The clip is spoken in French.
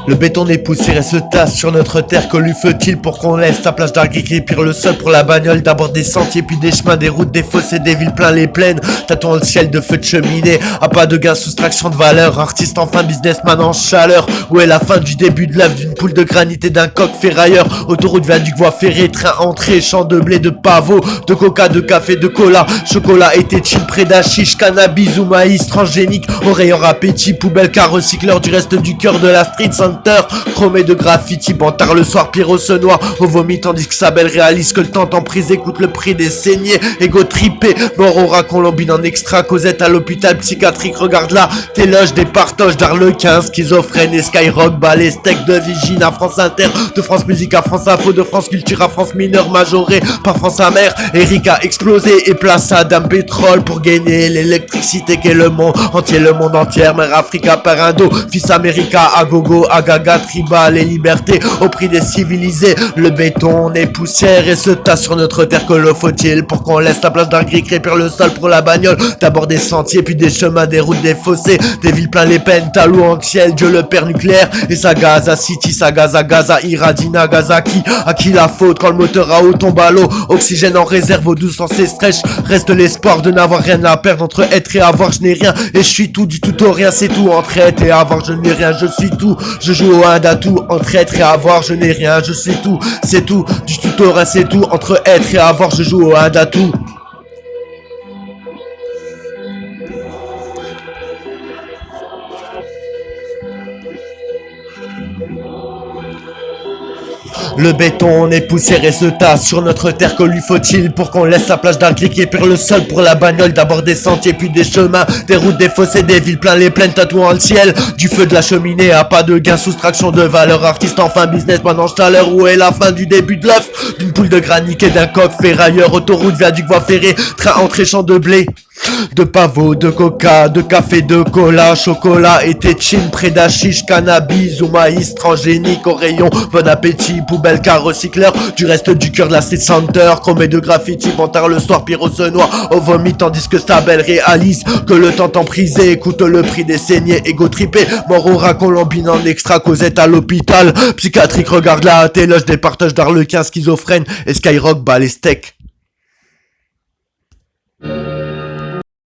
Le béton est poussiéré se tasse sur notre terre. Que lui faut-il pour qu'on laisse sa plage d'argile qui pire le sol pour la bagnole? D'abord des sentiers, puis des chemins, des routes, des fossés, des villes plein les plaines. Tatouant le ciel de feux de cheminée, à pas de gain, soustraction de valeur. Artiste enfin, businessman en chaleur. Où est la fin du début de l'œuvre d'une poule de granit et d'un coq ferrailleur? Autoroute, viaduc, voie ferrée, train entrée, champ de blé, de pavot, de coca, de café, de cola, chocolat et tétine, près d'hachiche, cannabis ou maïs transgénique. Au rayon appétit, poubelle, car recycleur du reste du cœur de la street center. Chromé de graffiti, bantard le soir, Pierrot se noie au vomi tandis que Sabel réalise que le temps en prise écoute le prix des saignées. Égo tripé, mort au rat, colombine en extra, Cosette à l'hôpital psychiatrique, regarde là, téloge des partoches d'Arlequin, schizophrène et Skyrock, balai, steak de Vigine à France Inter, de France Musique à France Info, de France Culture à France Mineur, majoré par France Amère. Eric a explosé et place à Dame Pétrole pour gagner l'électricité qu'est le monde entier, mère Africa par Indo, fils America à gogo, à gaga, tribal et liberté au prix des civilisés. Le béton est poussière et se tasse sur notre terre. Que le faut-il pour qu'on laisse la plage d'un gris crépir le sol pour la bagnole? D'abord des sentiers, puis des chemins, des routes, des fossés, des villes plein les peines, talou en ciel, Dieu le père nucléaire et sa Gaza City, sa Gaza, Iradina, Nagasaki. À qui la faute quand le moteur à eau tombe à l'eau? Oxygène en réserve, eau douce sans cesse fraîche. Reste l'espoir de n'avoir rien à perdre. Entre être et avoir, je n'ai rien et je suis tout, du tout au rien, c'est tout. Entre être et avoir, je n'ai rien, je suis tout. Je joue au Indatou, entre être et avoir, je n'ai rien, je suis tout, c'est tout, du tout au rien, c'est tout, entre être et avoir, je joue au Indatou. Le béton est poussiéré se tasse sur notre terre. Que lui faut-il pour qu'on laisse sa plage d'argile qui pire le sol pour la bagnole? D'abord des sentiers, puis des chemins, des routes, des fossés, des villes plein les plaines, tatouant le ciel, du feu de la cheminée à pas de gain, soustraction de valeur. Artiste enfin, businessman en chaleur. Où est la fin du début de l'œuf d'une poule de granit et d'un coq ferrailleur? Autoroute, viaduc, voie ferrée, train entrée, champ de blé, de pavot, de coca, de café, de cola, chocolat et tétine, près d'hachiche, cannabis ou maïs transgénique. Au rayon, bon appétit, poubelle, car recycleur du reste du cœur de la street center. Chromé de graffiti, bantard le soir, Pierrot se noie au vomi tandis que Sabel réalise que le temps emprisé écoute le prix des saignées. Égo tripé, mort au rat, colombine en extra, Cosette à l'hôpital psychiatrique, regarde là, téloge des partages d'Arlequin, schizophrène et Skyrock, balai, steak.